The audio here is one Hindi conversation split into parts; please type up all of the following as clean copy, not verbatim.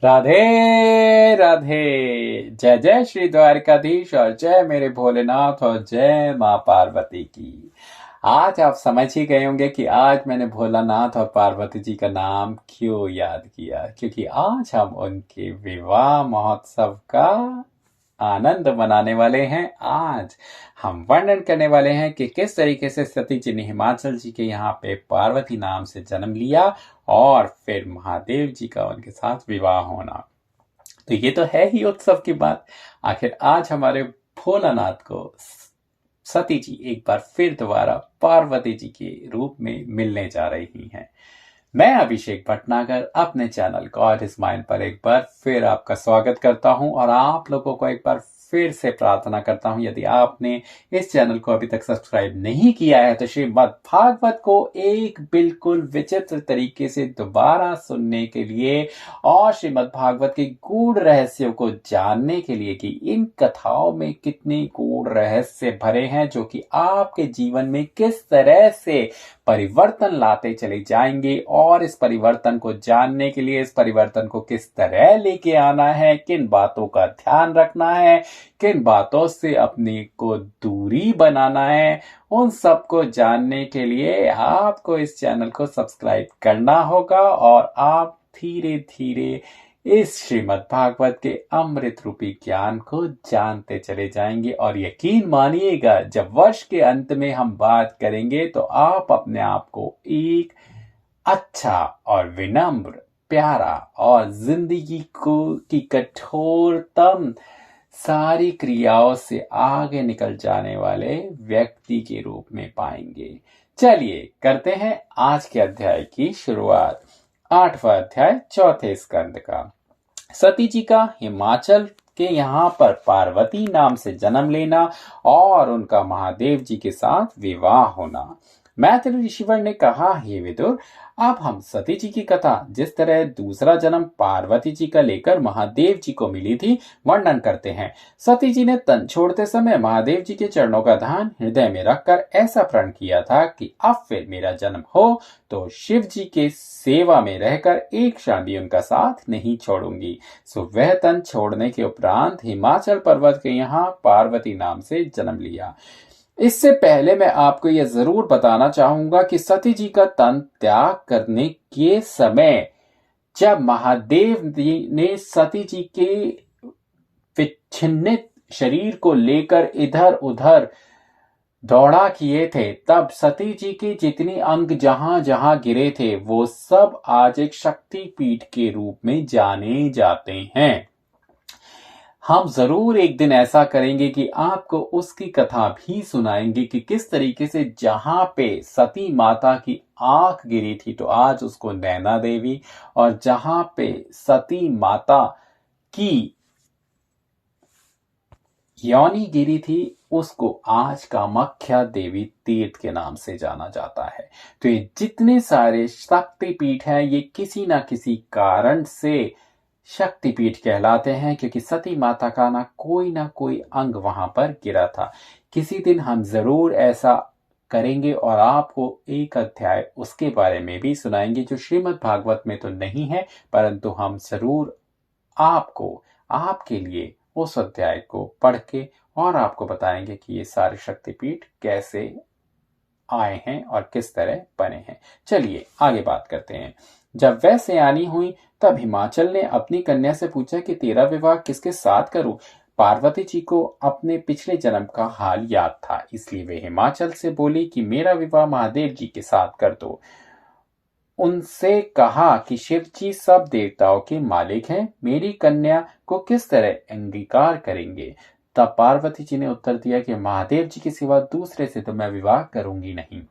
राधे राधे। जय जय श्री द्वारकाधीश और जय मेरे भोलेनाथ और जय माँ पार्वती की। आज आप समझ ही गए होंगे कि आज मैंने भोलानाथ और पार्वती जी का नाम क्यों याद किया, क्योंकि आज हम उनके विवाह महोत्सव का आनंद मनाने वाले हैं। आज हम वर्णन करने वाले हैं कि किस तरीके से सती जी ने हिमाचल जी के यहाँ पे पार्वती नाम से जन्म लिया और फिर महादेव जी का उनके साथ विवाह होना। तो ये तो है ही उत्सव की बात। आखिर आज हमारे भोलानाथ को सती जी एक बार फिर दोबारा पार्वती जी के रूप में मिलने जा रही हैं। मैं अभिषेक भटनागर अपने चैनल गॉड इज माइन पर एक बार फिर आपका स्वागत करता हूं और आप लोगों को एक बार फिर से प्रार्थना करता हूं, यदि आपने इस चैनल को अभी तक सब्सक्राइब नहीं किया है तो श्रीमद् भागवत को एक बिल्कुल विचित्र तरीके से दोबारा सुनने के लिए और श्रीमद् भागवत के गूढ़ रहस्यों को जानने के लिए कि इन कथाओं में कितने गूढ़ रहस्य भरे हैं जो कि आपके जीवन में किस तरह से परिवर्तन लाते चले जाएंगे और इस परिवर्तन को जानने के लिए इस परिवर्तन को किस तरह लेके आना है, किन बातों का ध्यान रखना है, किन बातों से अपने को दूरी बनाना है, उन सब को जानने के लिए आपको इस चैनल को सब्सक्राइब करना होगा और आप धीरे धीरे इस श्रीमद् भागवत के अमृत रूपी ज्ञान को जानते चले जाएंगे। और यकीन मानिएगा, जब वर्ष के अंत में हम बात करेंगे तो आप अपने आप को एक अच्छा और विनम्र, प्यारा और जिंदगी को की कठोरतम सारी क्रियाओं से आगे निकल जाने वाले व्यक्ति के रूप में पाएंगे। चलिए करते हैं आज के अध्याय की शुरुआत। 8वां अध्याय 4थे स्कंद का। सती जी का हिमाचल के यहाँ पर पार्वती नाम से जन्म लेना और उनका महादेव जी के साथ विवाह होना। मैथिली ऋषिवर ने कहा, हे विदुर, अब हम सती जी की कथा जिस तरह दूसरा जन्म पार्वती जी का लेकर महादेव जी को मिली थी वर्णन करते हैं। सती जी ने तन छोड़ते समय महादेव जी के चरणों का ध्यान हृदय में रखकर ऐसा प्रण किया था कि अब फिर मेरा जन्म हो तो शिव जी के सेवा में रहकर एक क्षण भी उनका साथ नहीं छोड़ूंगी। सो वह तन छोड़ने के उपरांत हिमाचल पर्वत के यहाँ पार्वती नाम से जन्म लिया। इससे पहले मैं आपको यह जरूर बताना चाहूंगा कि सती जी का तन त्याग करने के समय जब महादेव ने सती जी के विच्छिन्नित शरीर को लेकर इधर उधर दौड़ा किए थे, तब सती जी के जितने अंग जहां जहां गिरे थे वो सब आज एक शक्ति पीठ के रूप में जाने जाते हैं। हम जरूर एक दिन ऐसा करेंगे कि आपको उसकी कथा भी सुनाएंगे कि किस तरीके से जहां पे सती माता की आंख गिरी थी तो आज उसको नैना देवी, और जहां पे सती माता की योनि गिरी थी उसको आज कामाख्या देवी तीर्थ के नाम से जाना जाता है। तो ये जितने सारे शक्तिपीठ हैं ये किसी ना किसी कारण से शक्तिपीठ कहलाते हैं, क्योंकि सती माता का ना कोई अंग वहां पर गिरा था। किसी दिन हम जरूर ऐसा करेंगे और आपको एक अध्याय उसके बारे में भी सुनाएंगे जो श्रीमद् भागवत में तो नहीं है, परंतु हम जरूर आपको आपके लिए उस अध्याय को पढ़ के और आपको बताएंगे कि ये सारे शक्तिपीठ कैसे आए हैं और किस तरह बने हैं। चलिए आगे बात करते हैं। जब वह सयानी हुई तब हिमाचल ने अपनी कन्या से पूछा कि तेरा विवाह किसके साथ करूं। पार्वती जी को अपने पिछले जन्म का हाल याद था, इसलिए वे हिमाचल से बोली कि मेरा विवाह महादेव जी के साथ कर दो। उनसे कहा कि शिव जी सब देवताओं के मालिक हैं, मेरी कन्या को किस तरह अंगीकार करेंगे। तब पार्वती जी ने उत्तर दिया कि महादेव जी के सिवा दूसरे से तो मैं विवाह करूंगी नहीं।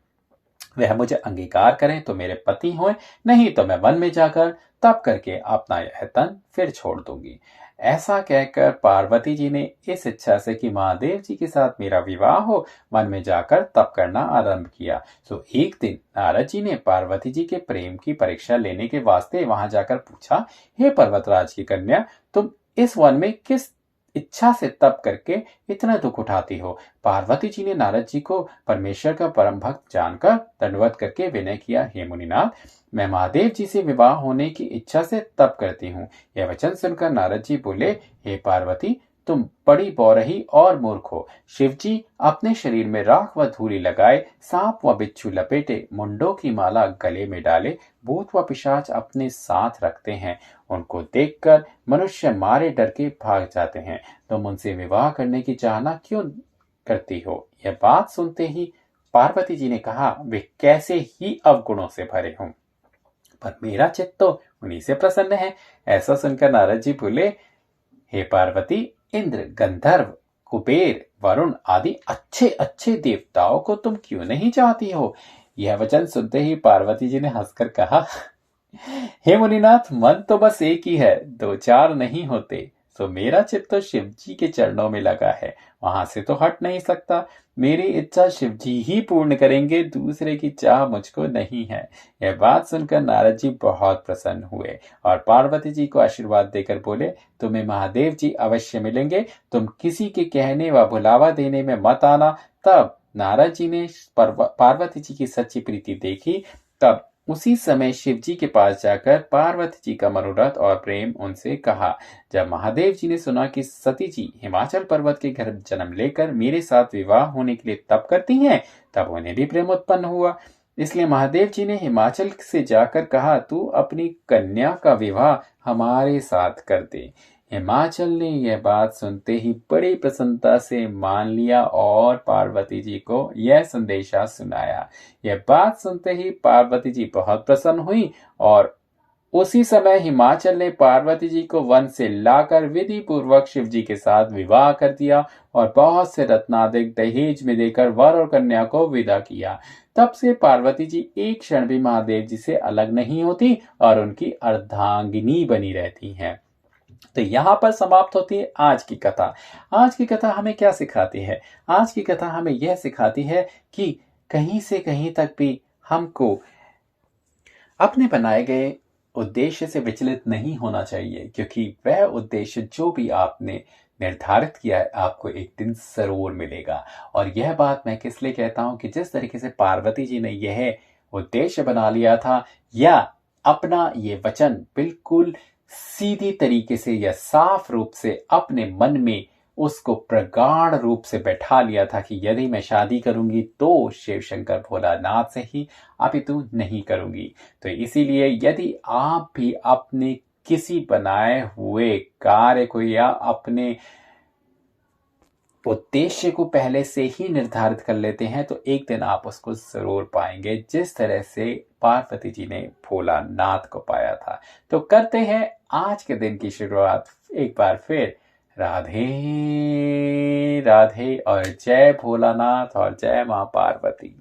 वह मुझे अंगीकार करें तो मेरे पति हों, नहीं तो मैं वन में जाकर तप करके अपना यह तन फिर छोड़ दूंगी। ऐसा कहकर पार्वती जी ने इस इच्छा से कि महादेव जी के साथ मेरा विवाह हो वन में जाकर तप करना आरंभ किया। सो एक दिन नारद जी ने पार्वती जी के प्रेम की परीक्षा लेने के वास्ते वहां जाकर पूछा, हे पर्वतराज की कन्या, तुम इस वन में किस इच्छा से तप करके इतना दुख उठाती हो? पार्वती जी ने नारद जी को परमेश्वर का परम भक्त जानकर दंडवत करके विनय किया, हे मुनिनाथ, मैं महादेव जी से विवाह होने की इच्छा से तप करती हूँ। यह वचन सुनकर नारद जी बोले, हे पार्वती, तुम बड़ी बौरही और मूर्ख हो। शिव जी अपने शरीर में राख व धूलि लगाए, सांप व बिच्छू लपेटे, मुंडों की माला गले में डाले, भूत व पिशाच अपने साथ रखते हैं। उनको देखकर मनुष्य मारे डर के भाग जाते हैं। तुम उनसे विवाह करने की चाहना क्यों करती हो? यह बात सुनते ही पार्वती जी ने कहा, वे कैसे ही अवगुणों से भरे हों, पर मेरा चित्त तो उन्हीं से प्रसन्न है। ऐसा सुनकर नारद जी बोले, हे पार्वती, इंद्र, गंधर्व, कुबेर, वरुण आदि अच्छे अच्छे देवताओं को तुम क्यों नहीं चाहती हो? यह वचन सुनते ही पार्वती जी ने हंसकर कहा, हे मुनिनाथ, मन तो बस एक ही है, दो चार नहीं होते। तो मेरा चित्त तो शिव जी के चरणों में लगा है, वहां से तो हट नहीं सकता। मेरी इच्छा शिव जी ही पूर्ण करेंगे, दूसरे की चाह मुझको नहीं है। यह बात सुनकर नारद जी बहुत प्रसन्न हुए और पार्वती जी को आशीर्वाद देकर बोले, तुम्हें महादेव जी अवश्य मिलेंगे, तुम किसी के कहने व बुलावा देने में मत आना। तब नारद जी ने पार्वती जी की सच्ची प्रीति देखी। तब उसी समय शिव जी के पास जाकर पार्वती जी का मनोरथ और प्रेम उनसे कहा। जब महादेव जी ने सुना कि सती जी हिमाचल पर्वत के घर जन्म लेकर मेरे साथ विवाह होने के लिए तप करती हैं, तब उन्हें भी प्रेम उत्पन्न हुआ। इसलिए महादेव जी ने हिमाचल से जाकर कहा, तू अपनी कन्या का विवाह हमारे साथ कर दे। हिमाचल ने यह बात सुनते ही बड़ी प्रसन्नता से मान लिया और पार्वती जी को यह संदेशा सुनाया। यह बात सुनते ही पार्वती जी बहुत प्रसन्न हुई और उसी समय हिमाचल ने पार्वती जी को वन से लाकर विधि पूर्वक शिव जी के साथ विवाह कर दिया और बहुत से रत्नादिक दहेज में देकर वर और कन्या को विदा किया। तब से पार्वती जी एक क्षण भी महादेव जी से अलग नहीं होती और उनकी अर्धांगिनी बनी रहती हैं। तो यहाँ पर समाप्त होती है आज की कथा। आज की कथा हमें क्या सिखाती है? आज की कथा हमें यह सिखाती है कि कहीं से कहीं तक भी हमको अपने बनाए गए उद्देश्य से विचलित नहीं होना चाहिए, क्योंकि वह उद्देश्य जो भी आपने निर्धारित किया है आपको एक दिन जरूर मिलेगा। और यह बात मैं किस लिए कहता हूं कि जिस तरीके से पार्वती जी ने यह उद्देश्य बना लिया था या अपना ये वचन बिल्कुल सीधी तरीके से या साफ रूप से अपने मन में उसको प्रगाढ़ रूप से बैठा लिया था कि यदि मैं शादी करूंगी तो शिव शंकर भोलानाथ से ही, अपितु नहीं करूंगी। तो इसीलिए यदि आप भी अपने किसी बनाए हुए कार्य को या अपने उद्देश्य को पहले से ही निर्धारित कर लेते हैं तो एक दिन आप उसको जरूर पाएंगे, जिस तरह से पार्वती जी ने भोलानाथ को पाया था। तो करते हैं आज के दिन की शुरुआत एक बार फिर राधे राधे और जय भोलानाथ और जय मां पार्वती।